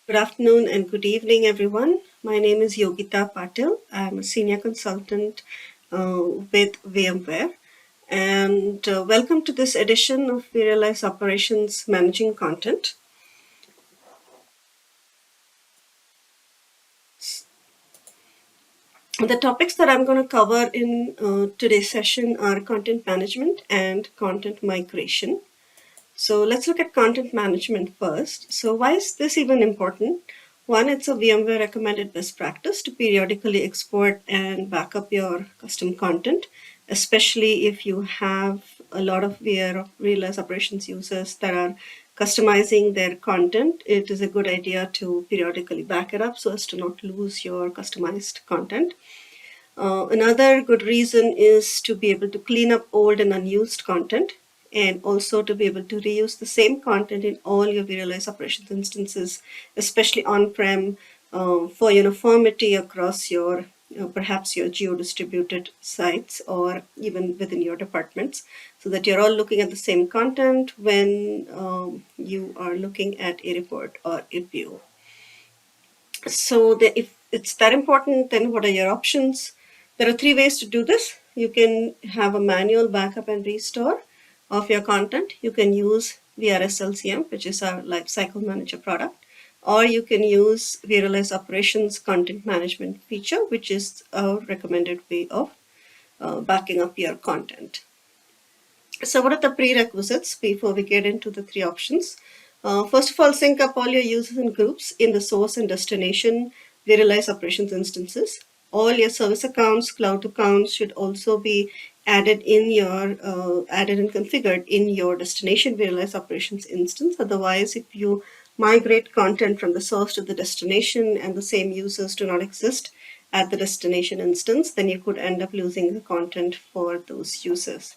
Good afternoon and good evening, everyone. My name is Yogita Patil. I'm a senior consultant with VMware. And welcome to this edition of vRealize Operations Managing Content. The topics that I'm going to cover in today's session are content management and content migration. So let's look at content management first. So why is this even important? One, it's a VMware recommended best practice to periodically export and back up your custom content, especially if you have a lot of vRealize operations users that are customizing their content. It is a good idea to periodically back it up so as to not lose your customized content. Another good reason is to be able to clean up old and unused content and also to be able to reuse the same content in all your vRealize operations instances, especially on-prem for uniformity across your perhaps your geo-distributed sites or even within your departments so that you're all looking at the same content when you are looking at a report or a view. So if it's that important, then what are your options? There are three ways to do this. You can have a manual backup and restore of your content. You can use vRSLCM, which is our lifecycle manager product, or you can use vRealize Operations Content Management feature, which is a recommended way of backing up your content. So what are the prerequisites before we get into the three options? First of all, sync up all your users and groups in the source and destination vRealize operations instances. All your service accounts, cloud accounts should also be added added and configured in your destination vRealize operations instance. Otherwise, if you migrate content from the source to the destination and the same users do not exist at the destination instance, then you could end up losing the content for those users.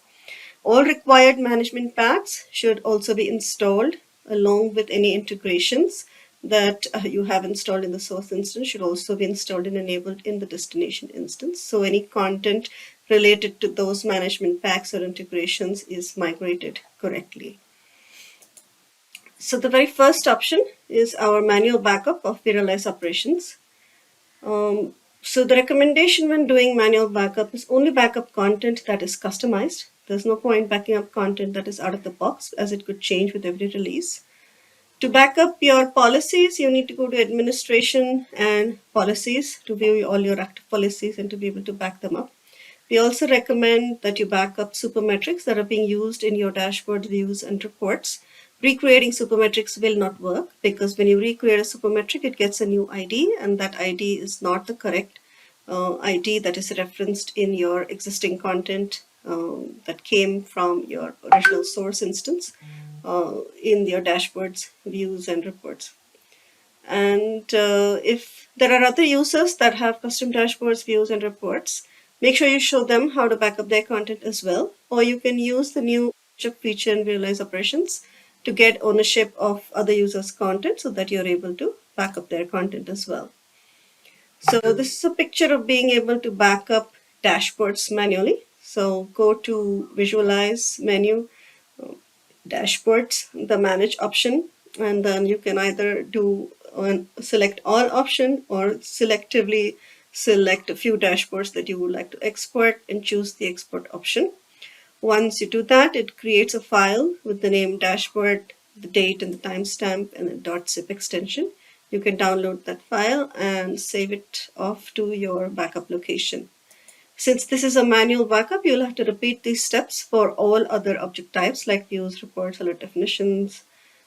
All required management packs should also be installed along with any integrations that you have installed in the source instance should also be installed and enabled in the destination instance. So any content related to those management packs or integrations is migrated correctly. So the very first option is our manual backup of vRealize operations. So the recommendation when doing manual backup is only backup content that is customized. There's no point backing up content that is out of the box as it could change with every release. To back up your policies, you need to go to administration and policies to view all your active policies and to be able to back them up. We also recommend that you back up supermetrics that are being used in your dashboard views and reports. Recreating supermetrics will not work because when you recreate a supermetric, it gets a new ID and that ID is not the correct ID that is referenced in your existing content that came from your original source instance in your dashboards, views, and reports. And if there are other users that have custom dashboards, views, and reports, make sure you show them how to back up their content as well. Or you can use the new feature in vRealize operations to get ownership of other users' content so that you're able to back up their content as well. So this is a picture of being able to back up dashboards manually. So go to Visualize menu, dashboards, the manage option, and then you can either do select all option or selectively select a few dashboards that you would like to export and choose the export option. Once you do that, it creates a file with the name dashboard, the date and the timestamp, and a .zip extension. You can download that file and save it off to your backup location. Since this is a manual backup, you'll have to repeat these steps for all other object types like views, reports, alert definitions,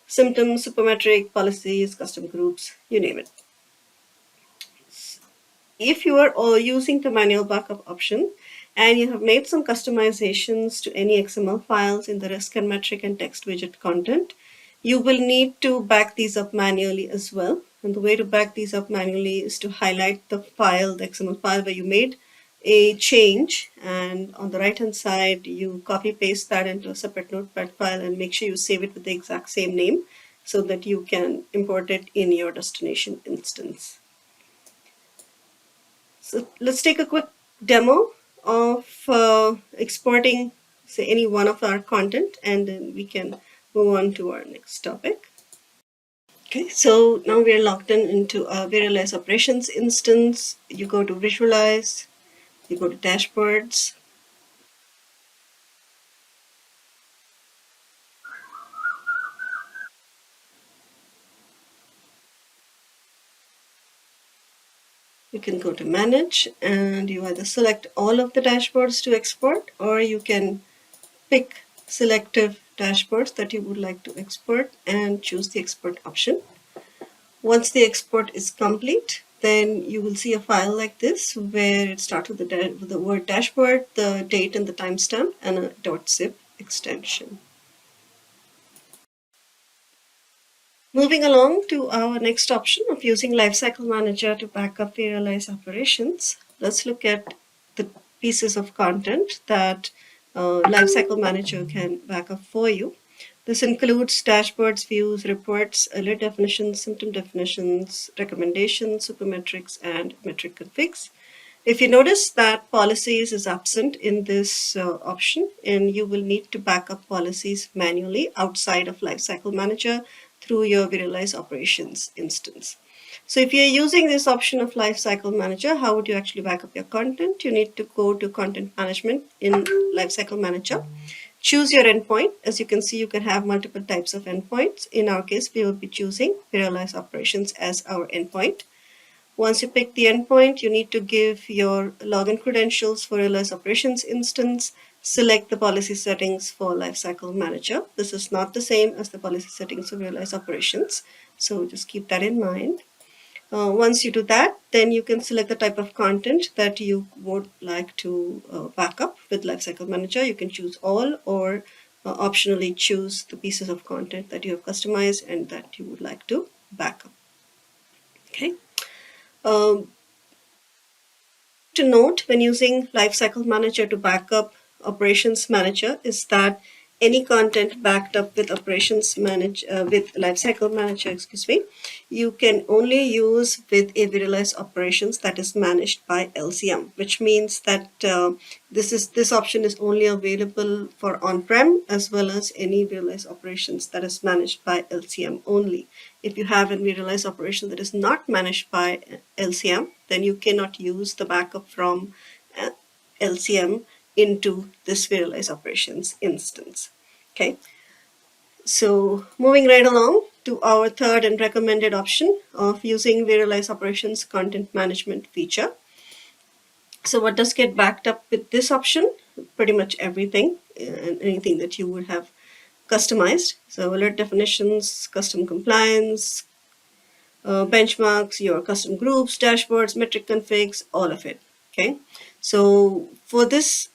symptoms, supermetric, policies, custom groups, you name it. If you are using the manual backup option and you have made some customizations to any XML files in the risk and metric and text widget content, you will need to back these up manually as well. And the way to back these up manually is to highlight the file, the XML file where you made a change, and on the right hand side you copy paste that into a separate notepad file and make sure you save it with the exact same name so that you can import it in your destination instance. So let's take a quick demo of exporting, say, any one of our content, and then we can move on to our next topic. Okay, so now we're logged in into a vRealize operations instance. You go to visualize, you go to dashboards. You can go to manage and you either select all of the dashboards to export, or you can pick selective dashboards that you would like to export and choose the export option. Once the export is complete, then you will see a file like this where it starts with the word dashboard, the date and the timestamp, and a .zip extension. Moving along to our next option of using Lifecycle Manager to back up vRealize operations, let's look at the pieces of content that Lifecycle Manager can back up for you. This includes dashboards, views, reports, alert definitions, symptom definitions, recommendations, supermetrics, and metric configs. If you notice that policies is absent in this option, and you will need to back up policies manually outside of Lifecycle Manager through your vRealize operations instance. So if you're using this option of Lifecycle Manager, how would you actually back up your content? You need to go to Content Management in Lifecycle Manager. Choose your endpoint. As you can see, you can have multiple types of endpoints. In our case, we will be choosing vRealize operations as our endpoint. Once you pick the endpoint, you need to give your login credentials for vRealize operations instance, select the policy settings for Lifecycle Manager. This is not the same as the policy settings of vRealize operations, so just keep that in mind. Once you do that, then you can select the type of content that you would like to back up with Lifecycle Manager. You can choose all, or optionally choose the pieces of content that you have customized and that you would like to back up. Okay. Um, to note when using Lifecycle Manager to back up Operations Manager is that any content backed up with with Lifecycle Manager, excuse me, you can only use with a vRealize operations that is managed by LCM, which means that this option is only available for on-prem as well as any vRealize operations that is managed by LCM only. If you have a vRealize operation that is not managed by LCM, then you cannot use the backup from LCM into this vRealize operations instance. Okay, so moving right along to our third and recommended option of using vRealize operations content management feature. So what does get backed up with this option? Pretty much everything, anything that you would have customized. So alert definitions, custom compliance, benchmarks, your custom groups, dashboards, metric configs, all of it. Okay, so for this,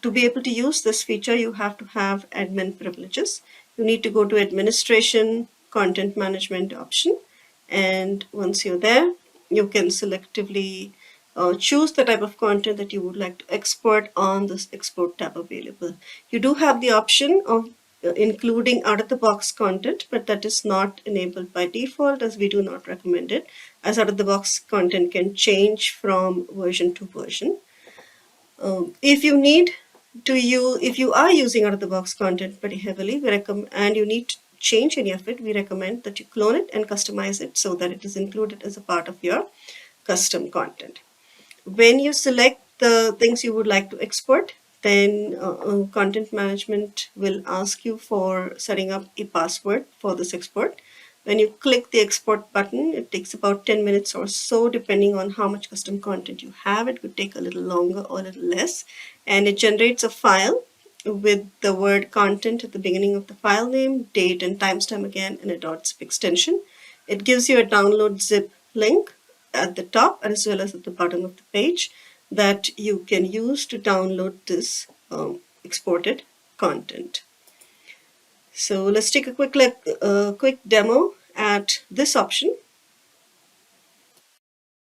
to be able to use this feature, you have to have admin privileges. You need to go to administration, content management option, and once you're there, you can selectively choose the type of content that you would like to export on this export tab available. You do have the option of including out-of-the-box content, but that is not enabled by default as we do not recommend it, as out-of-the-box content can change from version to version. If you need to use, if you are using out-of-the-box content pretty heavily, and you need to change any of it, we recommend that you clone it and customize it so that it is included as a part of your custom content. When you select the things you would like to export, then content management will ask you for setting up a password for this export. When you click the export button, it takes about 10 minutes or so, depending on how much custom content you have. It could take a little longer or a little less. And it generates a file with the word content at the beginning of the file name, date and timestamp again, and a .zip extension. It gives you a download zip link at the top as well as at the bottom of the page that you can use to download this exported content. So let's take a quick demo at this option.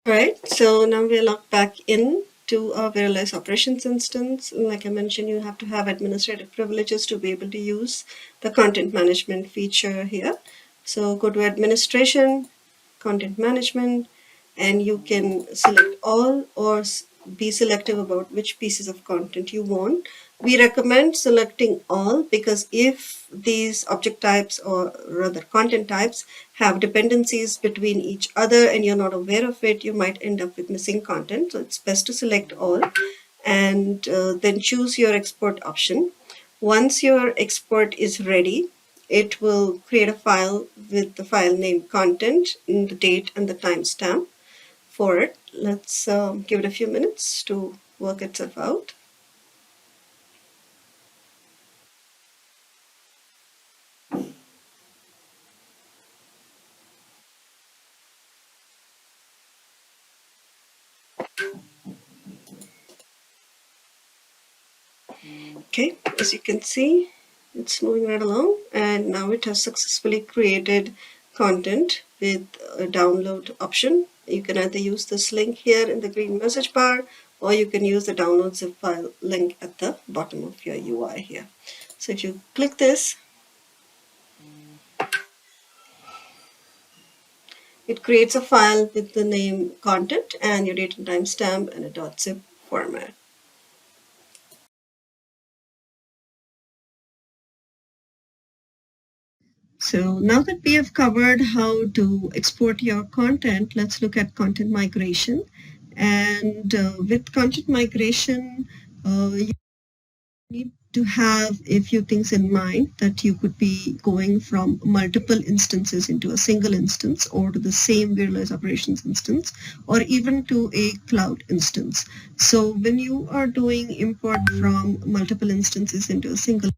All right, so now we're logged back in to our vRealize operations instance. Like I mentioned, you have to have administrative privileges to be able to use the content management feature here. So go to administration, content management, and you can select all or be selective about which pieces of content you want. We recommend selecting all because if these object types or rather content types have dependencies between each other and you're not aware of it, you might end up with missing content. So it's best to select all and then choose your export option. Once your export is ready, it will create a file with the file name content, and the date and the timestamp for it. Let's give it a few minutes to work itself out. Okay, as you can see, it's moving right along, and now it has successfully created content with a download option. You can either use this link here in the green message bar, or you can use the download zip file link at the bottom of your UI here. So if you click this, it creates a file with the name content and your date and timestamp and a .zip format. So now that we have covered how to export your content, let's look at content migration. And with content migration, you need to have a few things in mind, that you could be going from multiple instances into a single instance, or to the same vRealize operations instance, or even to a cloud instance. So when you are doing import from multiple instances into a single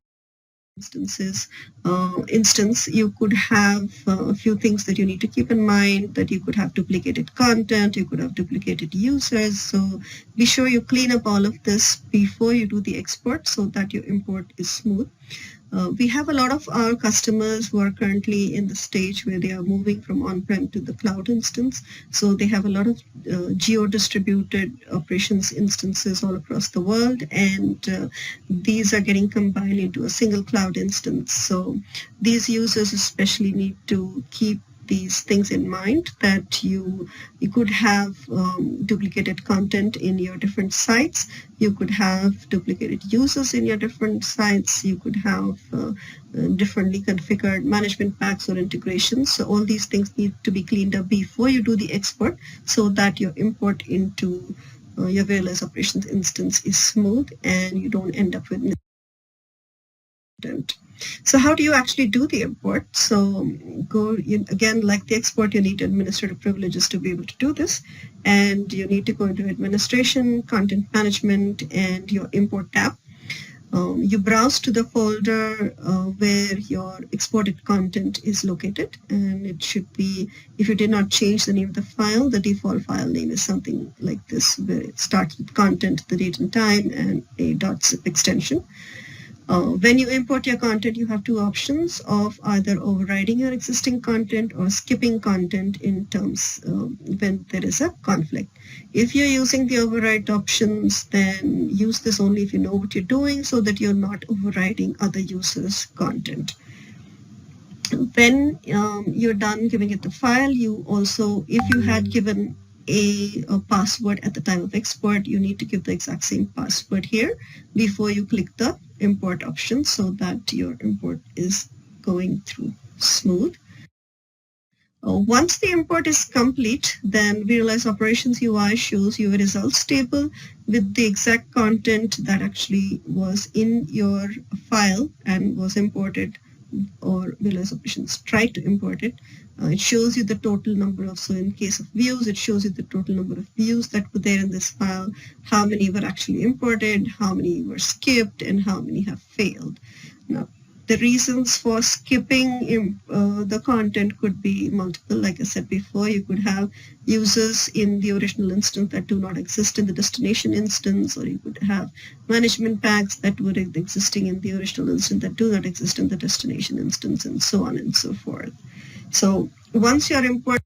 instance, you could have a few things that you need to keep in mind, that you could have duplicated content, you could have duplicated users. So be sure you clean up all of this before you do the export so that your import is smooth. We have a lot of our customers who are currently in the stage where they are moving from on-prem to the cloud instance. So they have a lot of geo-distributed operations instances all across the world, and these are getting combined into a single cloud instance. So these users especially need to keep these things in mind, that you could have duplicated content in your different sites, you could have duplicated users in your different sites, you could have differently configured management packs or integrations. So all these things need to be cleaned up before you do the export, so that your import into your vRealize operations instance is smooth and you don't end up with content. So how do you actually do the import? So again, like the export, you need administrative privileges to be able to do this. And you need to go into administration, content management, and your import tab. You browse to the folder where your exported content is located, and it should be, if you did not change the name of the file, the default file name is something like this, where it starts with content, the date and time, and a .zip extension. When you import your content, you have two options of either overriding your existing content or skipping content in terms when there is a conflict. If you're using the override options, then use this only if you know what you're doing, so that you're not overriding other users' content. When you're done giving it the file, you also, if you had given a password at the time of export, you need to give the exact same password here before you click the import option, so that your import is going through smooth. Once the import is complete, then vRealize Operations UI shows you a results table with the exact content that actually was in your file and was imported, or vRealize Operations tried to import it. It shows you the total number of, so in case of views, it shows you the total number of views that were there in this file, how many were actually imported, how many were skipped, and how many have failed. Now, the reasons for skipping the content could be multiple. Like I said before, you could have users in the original instance that do not exist in the destination instance, or you could have management packs that were existing in the original instance that do not exist in the destination instance, and so on and so forth. So once your import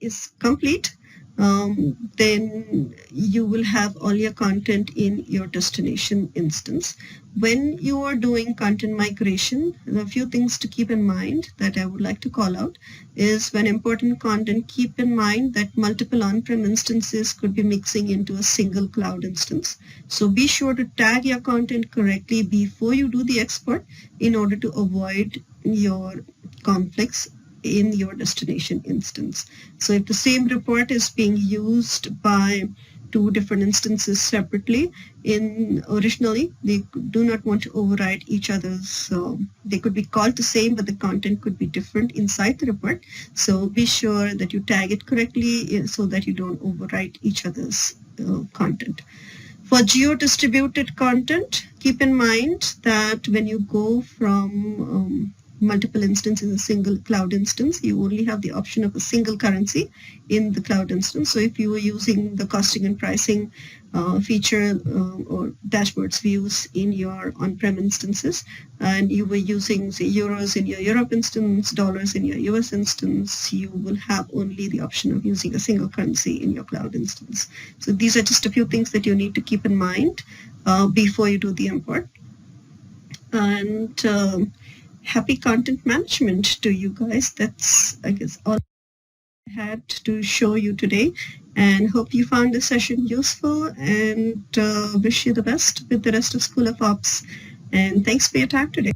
is complete, then you will have all your content in your destination instance. When you are doing content migration, a few things to keep in mind that I would like to call out is when importing content, keep in mind that multiple on-prem instances could be mixing into a single cloud instance. So be sure to tag your content correctly before you do the export in order to avoid your conflicts in your destination instance. So if the same report is being used by two different instances separately originally, they do not want to override each other's. So they could be called the same, but the content could be different inside the report. So be sure that you tag it correctly so that you don't overwrite each other's content. For geo-distributed content, keep in mind that when you go from multiple instances in a single cloud instance, you only have the option of a single currency in the cloud instance. So if you were using the costing and pricing feature or dashboards views in your on-prem instances, and you were using, say, euros in your Europe instance, dollars in your US instance, you will have only the option of using a single currency in your cloud instance. So these are just a few things that you need to keep in mind before you do the import. And happy content management to you guys. That's, I guess, all I had to show you today, and hope you found this session useful, and wish you the best with the rest of School of Ops. And thanks for your time today.